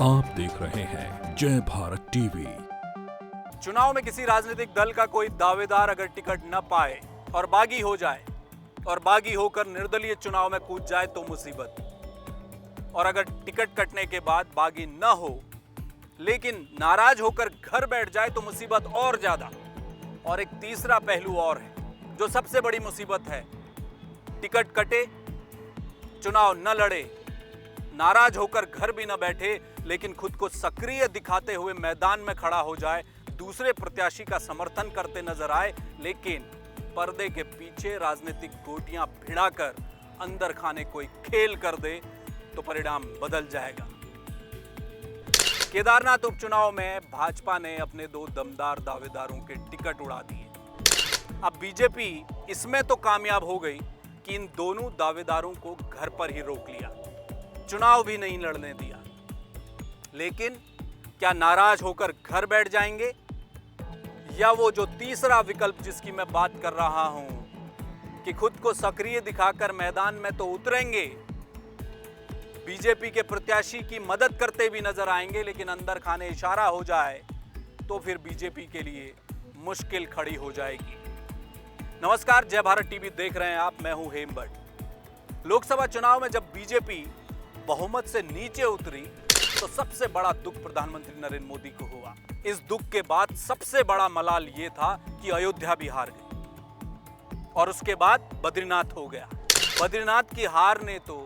आप देख रहे हैं जय भारत टीवी। चुनाव में किसी राजनीतिक दल का कोई दावेदार अगर टिकट न पाए और बागी हो जाए और बागी होकर निर्दलीय चुनाव में कूद जाए तो मुसीबत। और अगर टिकट कटने के बाद बागी न हो लेकिन नाराज होकर घर बैठ जाए तो मुसीबत और ज्यादा। और एक तीसरा पहलू और है जो सबसे बड़ी मुसीबत है। टिकट कटे, चुनाव न लड़े, नाराज होकर घर भी न बैठे लेकिन खुद को सक्रिय दिखाते हुए मैदान में खड़ा हो जाए, दूसरे प्रत्याशी का समर्थन करते नजर आए लेकिन पर्दे के पीछे राजनीतिक गोटियां भिड़ाकर अंदर खाने कोई खेल कर दे तो परिणाम बदल जाएगा। केदारनाथ उपचुनाव में भाजपा ने अपने दो दमदार दावेदारों के टिकट उड़ा दिए। अब बीजेपी इसमें तो कामयाब हो गई कि इन दोनों दावेदारों को घर पर ही रोक लिया, चुनाव भी नहीं लड़ने दिया। लेकिन क्या नाराज होकर घर बैठ जाएंगे या वो जो तीसरा विकल्प जिसकी मैं बात कर रहा हूं कि खुद को सक्रिय दिखाकर मैदान में तो उतरेंगे, बीजेपी के प्रत्याशी की मदद करते भी नजर आएंगे लेकिन अंदर खाने इशारा हो जाए तो फिर बीजेपी के लिए मुश्किल खड़ी हो जाएगी। नमस्कार, जय भारत टीवी देख रहे हैं आप, मैं हूं हेमबट। लोकसभा चुनाव में जब बीजेपी बहुमत से नीचे उतरी तो सबसे बड़ा दुख प्रधानमंत्री नरेंद्र मोदी को हुआ। इस दुख के बाद सबसे बड़ा मलाल यह था कि अयोध्या भी हार गई और उसके बाद बद्रीनाथ हो गया। बद्रीनाथ की हार ने तो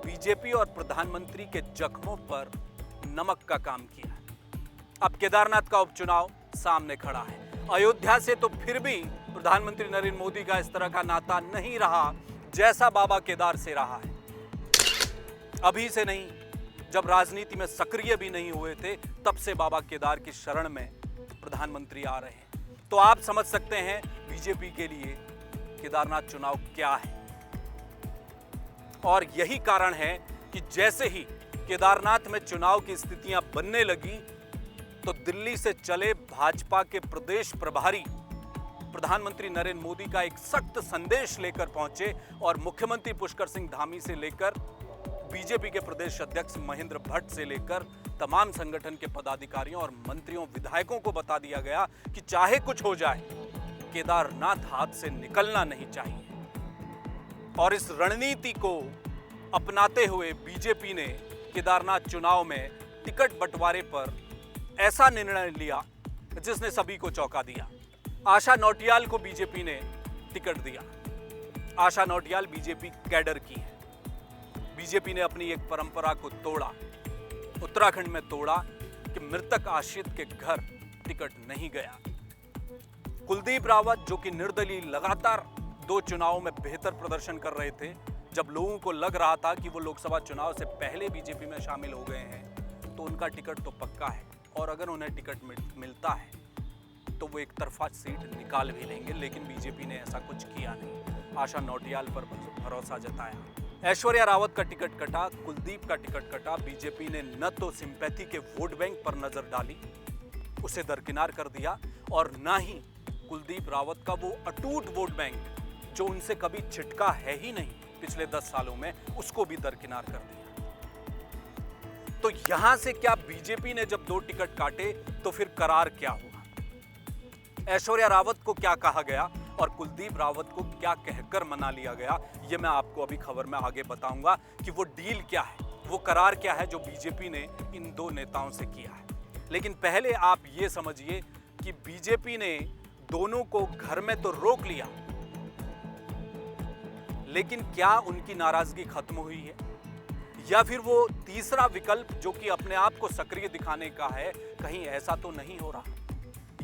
बीजेपी और प्रधानमंत्री के जख्मों पर नमक का काम किया। अब केदारनाथ का उपचुनाव सामने खड़ा है। अयोध्या से तो फिर भी प्रधानमंत्री नरेंद्र मोदी का इस तरह का नाता नहीं रहा जैसा बाबा केदार से रहा है। अभी से नहीं, जब राजनीति में सक्रिय भी नहीं हुए थे तब से बाबा केदार की शरण में प्रधानमंत्री आ रहे हैं। तो आप समझ सकते हैं बीजेपी के लिए केदारनाथ चुनाव क्या है। और यही कारण है कि जैसे ही केदारनाथ में चुनाव की स्थितियां बनने लगी तो दिल्ली से चले भाजपा के प्रदेश प्रभारी प्रधानमंत्री नरेंद्र मोदी का एक सख्त संदेश लेकर पहुंचे और मुख्यमंत्री पुष्कर सिंह धामी से लेकर बीजेपी के प्रदेश अध्यक्ष महेंद्र भट्ट से लेकर तमाम संगठन के पदाधिकारियों और मंत्रियों विधायकों को बता दिया गया कि चाहे कुछ हो जाए केदारनाथ हाथ से निकलना नहीं चाहिए। और इस रणनीति को अपनाते हुए बीजेपी ने केदारनाथ चुनाव में टिकट बंटवारे पर ऐसा निर्णय लिया जिसने सभी को चौंका दिया। आशा नौटियाल को बीजेपी ने टिकट दिया। आशा नौटियाल बीजेपी कैडर की है। बीजेपी ने अपनी एक परंपरा को तोड़ा, उत्तराखंड में तोड़ा कि मृतक आश्रित के घर टिकट नहीं गया। कुलदीप रावत जो कि निर्दलीय लगातार 2 चुनावों में बेहतर प्रदर्शन कर रहे थे, जब लोगों को लग रहा था कि वो लोकसभा चुनाव से पहले बीजेपी में शामिल हो गए हैं तो उनका टिकट तो पक्का है और अगर उन्हें टिकट मिलता है तो वो एक तरफा सीट निकाल भी लेंगे। लेकिन बीजेपी ने ऐसा कुछ किया नहीं, आशा नौटियाल पर भरोसा जताया। ऐश्वर्या रावत का टिकट कटा, कुलदीप का टिकट कटा। बीजेपी ने न तो सिंपैथी के वोट बैंक पर नजर डाली, उसे दरकिनार कर दिया, और न ही कुलदीप रावत का वो अटूट वोट बैंक जो उनसे कभी छिटका है ही नहीं पिछले 10 सालों में, उसको भी दरकिनार कर दिया। तो यहां से क्या बीजेपी ने जब 2 टिकट काटे तो फिर करार क्या हुआ, ऐश्वर्या रावत को क्या कहा गया और कुलदीप रावत को क्या कहकर मना लिया गया, ये मैं आपको अभी खबर में आगे बताऊंगा कि वो डील क्या है, वो करार क्या है जो बीजेपी ने इन 2 नेताओं से किया है। लेकिन पहले आप ये समझिए कि बीजेपी ने दोनों को घर में तो रोक लिया लेकिन क्या उनकी नाराजगी खत्म हुई है या फिर वो तीसरा विकल्प जो कि अपने आप को सक्रिय दिखाने का है, कहीं ऐसा तो नहीं हो रहा।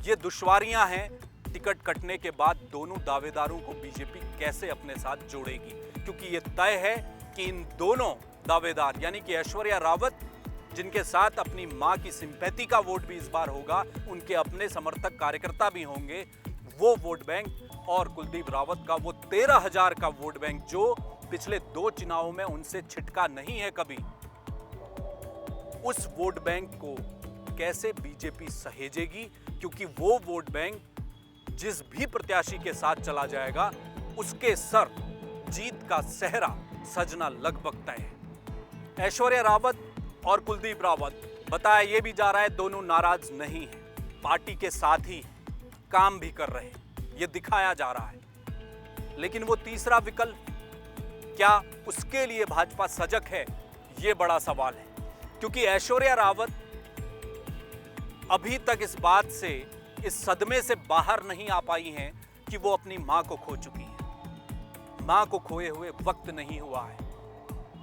ये दुश्वारियां हैं टिकट कटने के बाद दोनों दावेदारों को बीजेपी कैसे अपने साथ जोड़ेगी, क्योंकि ये तय है कि इन दोनों दावेदार यानी कि ऐश्वर्या रावत जिनके साथ अपनी मां की सिंपैथी का वोट भी इस बार होगा, उनके अपने समर्थक कार्यकर्ता भी होंगे, वो वोट बैंक, और कुलदीप रावत का वो 13,000 का वोट बैंक जो पिछले 2 चुनावों में उनसे छिटका नहीं है कभी, उस वोट बैंक को कैसे बीजेपी सहेजेगी, क्योंकि वो वोट बैंक जिस भी प्रत्याशी के साथ चला जाएगा उसके सर जीत का सेहरा सजना लगभग तय है। ऐश्वर्या रावत और कुलदीप रावत, बताया यह भी जा रहा है दोनों नाराज नहीं है, पार्टी के साथ ही काम भी कर रहे हैं, यह दिखाया जा रहा है। लेकिन वो तीसरा विकल्प, क्या उसके लिए भाजपा सजग है, यह बड़ा सवाल है। क्योंकि ऐश्वर्या रावत अभी तक इस बात से, इस सदमे से बाहर नहीं आ पाई हैं कि वो अपनी मां को खो चुकी हैं। मां को खोए हुए वक्त नहीं हुआ है।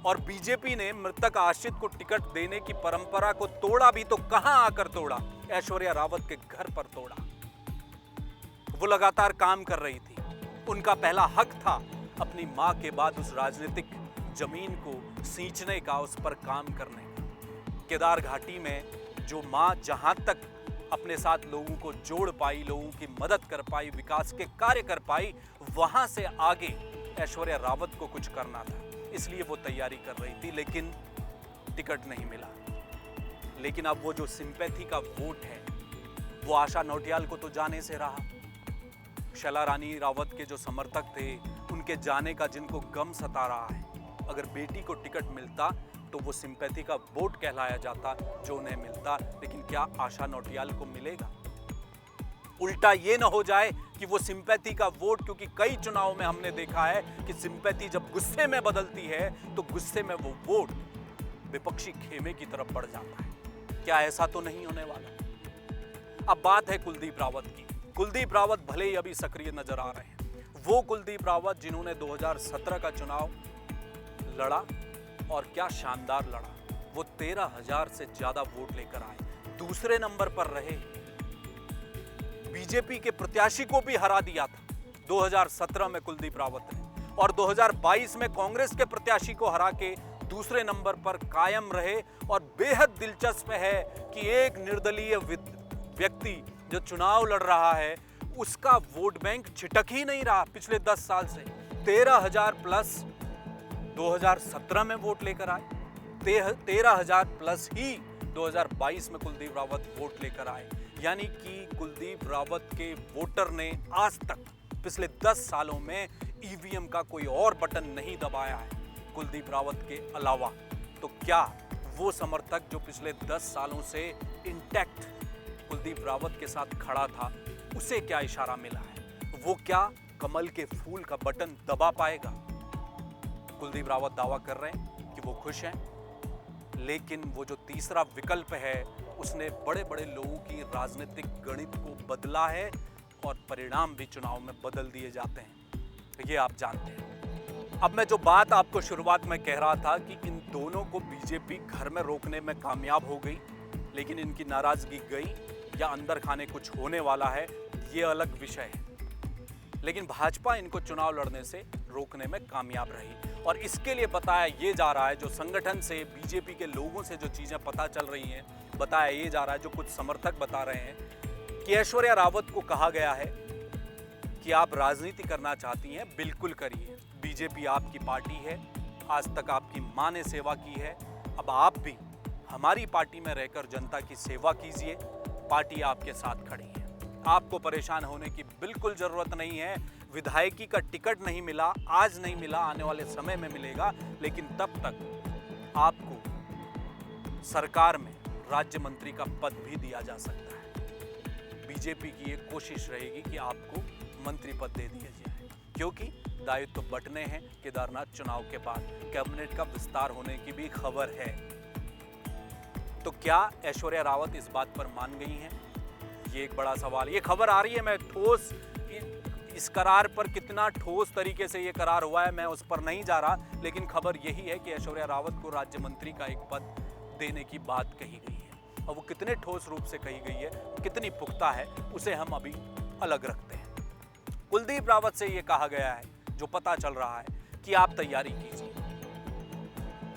और बीजेपी ने मृतक आश्रित को टिकट देने की परंपरा को तोड़ा भी तो कहां आकर तोड़ा, ऐश्वर्या रावत के घर पर तोड़ा। वो लगातार काम कर रही थी, उनका पहला हक था अपनी मां के बाद उस राजनीतिक जमीन को सींचने का, उस पर काम करने का। केदार घाटी में जो मां जहां तक अपने साथ लोगों को जोड़ पाई, लोगों की मदद कर पाई, विकास के कार्य कर पाई, वहां से आगे ऐश्वर्या रावत को कुछ करना था, इसलिए वो तैयारी कर रही थी। लेकिन टिकट नहीं मिला। लेकिन अब वो जो सिंपैथी का वोट है, वो आशा नौटियाल को तो जाने से रहा। शैला रानी रावत के जो समर्थक थे, उनके जाने का जिनको गम सता रहा है, अगर बेटी को टिकट मिलता तो वो सिंपैथी का वोट कहलाया जाता जो उन्हें मिलता। लेकिन क्या आशा नौटियाल को मिलेगा? उल्टा ये ना हो जाए कि वो सिंपैथी का वोट, क्योंकि कई चुनाव में हमने देखा है कि सिंपैथी जब गुस्से में बदलती है तो गुस्से में वो वोट विपक्षी खेमे की तरफ बढ़ जाता है। क्या ऐसा तो नहीं होने वाला? अब बात है कुलदीप रावत की। कुलदीप रावत भले ही अभी सक्रिय नजर आ रहे हैं, वो कुलदीप रावत जिन्होंने 2017 का चुनाव लड़ा, और क्या शानदार लड़ा। वो 13,000 से ज्यादा वोट लेकर आए, दूसरे नंबर पर रहे, बीजेपी के प्रत्याशी को भी हरा दिया था 2017 में कुलदीप रावत ने, और 2022 में कांग्रेस के प्रत्याशी को हरा के दूसरे नंबर पर कायम रहे। और बेहद दिलचस्प है कि एक निर्दलीय व्यक्ति जो चुनाव लड़ रहा है, उसका वोट बैंक छिटक ही नहीं रहा पिछले 10 साल से। 13,000 प्लस 2017 में वोट लेकर आए, 13,000 प्लस ही 2022 में कुलदीप रावत वोट लेकर आए। यानी कि कुलदीप रावत के वोटर ने आज तक पिछले 10 सालों में ईवीएम का कोई और बटन नहीं दबाया है कुलदीप रावत के अलावा। तो क्या वो समर्थक जो पिछले 10 सालों से इंटैक्ट कुलदीप रावत के साथ खड़ा था, उसे क्या इशारा मिला है? वो क्या कमल के फूल का बटन दबा पाएगा? कुलदीप रावत दावा कर रहे हैं कि वो खुश हैं, लेकिन वो जो तीसरा विकल्प है, उसने बड़े बड़े लोगों की राजनीतिक गणित को बदला है, और परिणाम भी चुनाव में बदल दिए जाते हैं, ये आप जानते हैं। अब मैं जो बात आपको शुरुआत में कह रहा था कि इन दोनों को बीजेपी घर में रोकने में कामयाब हो गई, लेकिन इनकी नाराजगी गई या अंदर खाने कुछ होने वाला है, ये अलग विषय है। लेकिन भाजपा इनको चुनाव लड़ने से रोकने में कामयाब रही। और इसके लिए बताया ये जा रहा है, जो संगठन से, बीजेपी के लोगों से जो चीजें पता चल रही हैं, बताया ये जा रहा है, जो कुछ समर्थक बता रहे हैं, कि ऐश्वर्या रावत को कहा गया है कि आप राजनीति करना चाहती हैं, बिल्कुल करिए, बीजेपी आपकी पार्टी है, आज तक आपकी मां ने सेवा की है, अब आप भी हमारी पार्टी में रहकर जनता की सेवा कीजिए, पार्टी आपके साथ खड़ी है, आपको परेशान होने की बिल्कुल जरूरत नहीं है। विधायकी का टिकट नहीं मिला, आज नहीं मिला, आने वाले समय में मिलेगा, लेकिन तब तक आपको सरकार में राज्य मंत्री का पद भी दिया जा सकता है। बीजेपी की ये कोशिश रहेगी कि आपको मंत्री पद दे दिया जाए, क्योंकि दायित्व तो बंटने हैं। केदारनाथ चुनाव के बाद कैबिनेट का विस्तार होने की भी खबर है। तो क्या ऐश्वर्या रावत इस बात पर मान गई हैं? ये एक बड़ा सवाल। ये खबर आ रही है, मैं ठोस इस करार पर कितना ठोस तरीके से ये करार हुआ है मैं उस पर नहीं जा रहा, लेकिन खबर यही है कि ऐश्वर्या रावत को राज्य मंत्री का एक पद देने की बात कही गई है। और वो कितने ठोस रूप से कही गई है, कितनी पुख्ता है, उसे हम अभी अलग रखते हैं। कुलदीप रावत से ये कहा गया है, जो पता चल रहा है, कि आप तैयारी कीजिए,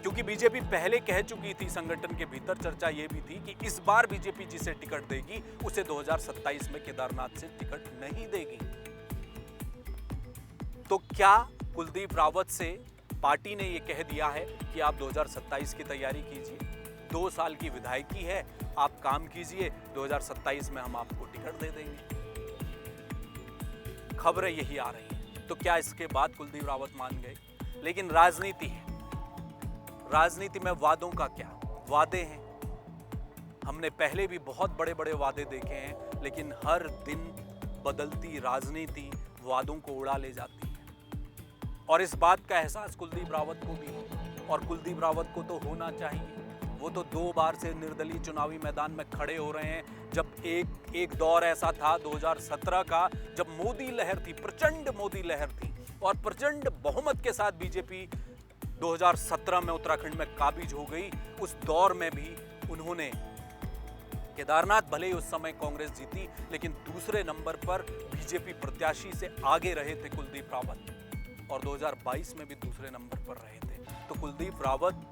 क्योंकि बीजेपी पहले कह चुकी थी, संगठन के भीतर चर्चा ये भी थी कि इस बार बीजेपी जिसे टिकट देगी उसे 2027 में केदारनाथ से टिकट नहीं देगी। तो क्या कुलदीप रावत से पार्टी ने ये कह दिया है कि आप 2027 की तैयारी कीजिए, 2 साल की विधायकी है, आप काम कीजिए, 2027 में हम आपको टिकट दे देंगे? खबरें यही आ रही हैं। तो क्या इसके बाद कुलदीप रावत मान गए? लेकिन राजनीति है, राजनीति में वादों का क्या? वादे हैं। हमने पहले भी बहुत बड़े बड़े वादे देखे हैं, लेकिन हर दिन बदलती राजनीति वादों को उड़ा ले जाती है। और इस बात का एहसास कुलदीप रावत को भी है, और कुलदीप रावत को तो होना चाहिए। वो तो 2 बार से निर्दलीय चुनावी मैदान में खड़े हो रहे हैं। जब एक दौर ऐसा था 2017 का, जब मोदी लहर थी, प्रचंड मोदी लहर थी, और प्रचंड बहुमत के साथ बीजेपी 2017 में उत्तराखंड में काबिज हो गई। उस दौर में भी उन्होंने केदारनाथ, भले ही उस समय कांग्रेस जीती, लेकिन दूसरे नंबर पर बीजेपी प्रत्याशी से आगे रहे थे कुलदीप रावत, और 2022 में भी दूसरे नंबर पर रहे थे। तो कुलदीप रावत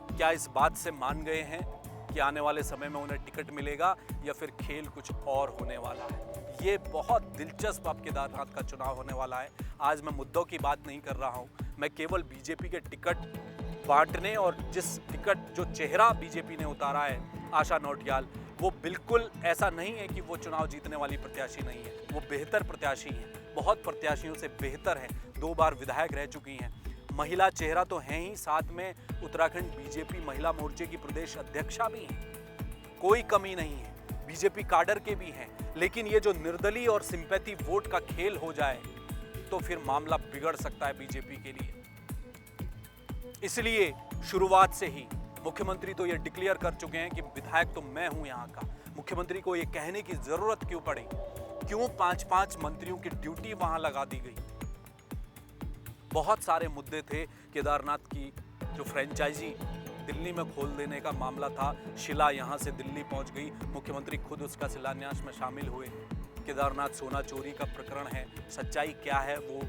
क्या इस बात से मान गए हैं कि आने वाले समय में उन्हें टिकट मिलेगा, या फिर खेल कुछ और होने वाला है? ये बहुत दिलचस्प अब केदारनाथ का चुनाव होने वाला है। आज मैं मुद्दों की बात नहीं कर रहा हूं, मैं केवल बीजेपी के टिकट बांटने और जिस टिकट, जो चेहरा बीजेपी ने उतारा है, आशा नौटियाल, वो बिल्कुल ऐसा नहीं है कि वो चुनाव जीतने वाली प्रत्याशी नहीं है। वो बेहतर प्रत्याशी है, बहुत प्रत्याशियों से बेहतर है। 2 बार विधायक रह चुकी हैं, महिला चेहरा तो है ही, साथ में उत्तराखंड बीजेपी महिला मोर्चे की प्रदेश अध्यक्षा भी हैं। कोई कमी नहीं है, बीजेपी काडर के भी हैं। लेकिन ये जो निर्दलीय और सिंपैथी वोट का खेल हो जाए तो फिर मामला बिगड़ सकता है बीजेपी के लिए। इसलिए शुरुआत से ही मुख्यमंत्री तो ये डिक्लेयर कर चुके हैं कि विधायक तो मैं हूं यहां का। मुख्यमंत्री को ये कहने की जरूरत क्यों पड़ी? क्यों 5-5 मंत्रियों की ड्यूटी वहां लगा दी गई? बहुत सारे मुद्दे थे। केदारनाथ की जो फ्रेंचाइजी दिल्ली में खोल देने का मामला था, शिला यहां से दिल्ली पहुंच गई, मुख्यमंत्री खुद उसका शिलान्यास में शामिल हुए। केदारनाथ सोना चोरी का प्रकरण है, सच्चाई क्या है वो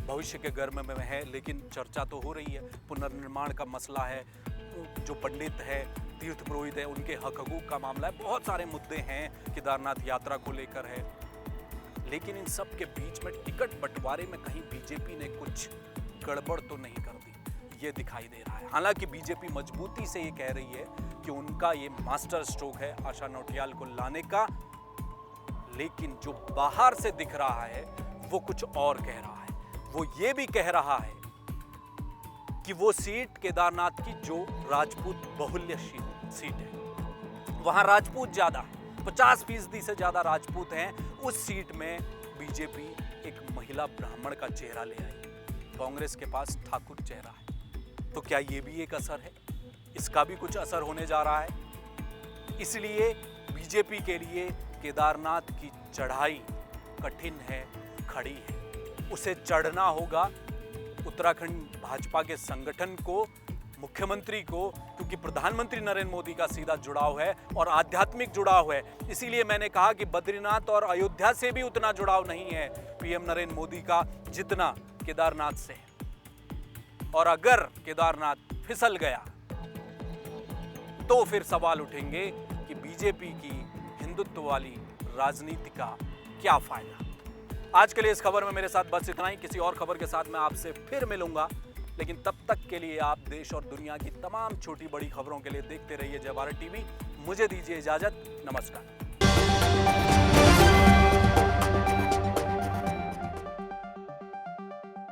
भविष्य के गर्भ में है, लेकिन चर्चा तो हो रही है। पुनर्निर्माण का मसला है, जो पंडित है, तीर्थ पुरोहित है, उनके हक हकूक का मामला है। बहुत सारे मुद्दे हैं केदारनाथ यात्रा को लेकर है। लेकिन इन सब के बीच में टिकट बंटवारे में कहीं बीजेपी ने कुछ गड़बड़ तो नहीं कर दी, ये दिखाई दे रहा है। हालांकि बीजेपी मजबूती से ये कह रही है कि उनका ये मास्टर स्ट्रोक है आशा नौटियाल को लाने का, लेकिन जो बाहर से दिख रहा है वो कुछ और कह रहा है। वो ये भी कह रहा है कि वो सीट केदारनाथ की जो राजपूत बहुल्य सीट है, वहां राजपूत ज्यादा है, 50% से ज्यादा राजपूत हैं। उस सीट में बीजेपी एक महिला ब्राह्मण का चेहरा ले आई, कांग्रेस के पास ठाकुर चेहरा है। तो क्या ये भी एक असर है? इसका भी कुछ असर होने जा रहा है। इसलिए बीजेपी के लिए केदारनाथ की चढ़ाई कठिन है, खड़ी है। उसे चढ़ना होगा उत्तराखंड भाजपा के संगठन को, मुख्यमंत्री को, क्योंकि प्रधानमंत्री नरेंद्र मोदी का सीधा जुड़ाव है और आध्यात्मिक जुड़ाव है। इसीलिए मैंने कहा कि बद्रीनाथ और अयोध्या से भी उतना जुड़ाव नहीं है पीएम नरेंद्र मोदी का जितना केदारनाथ से है। और अगर केदारनाथ फिसल गया तो फिर सवाल उठेंगे कि बीजेपी की हिंदुत्व वाली राजनीति का क्या फायदा। आज के लिए इस खबर में मेरे साथ बस इतना ही। किसी और खबर के साथ मैं आपसे फिर मिलूंगा, लेकिन तब तक के लिए आप देश और दुनिया की तमाम छोटी बड़ी खबरों के लिए देखते रहिए जय भारत टीवी। मुझे दीजिए इजाजत, नमस्कार।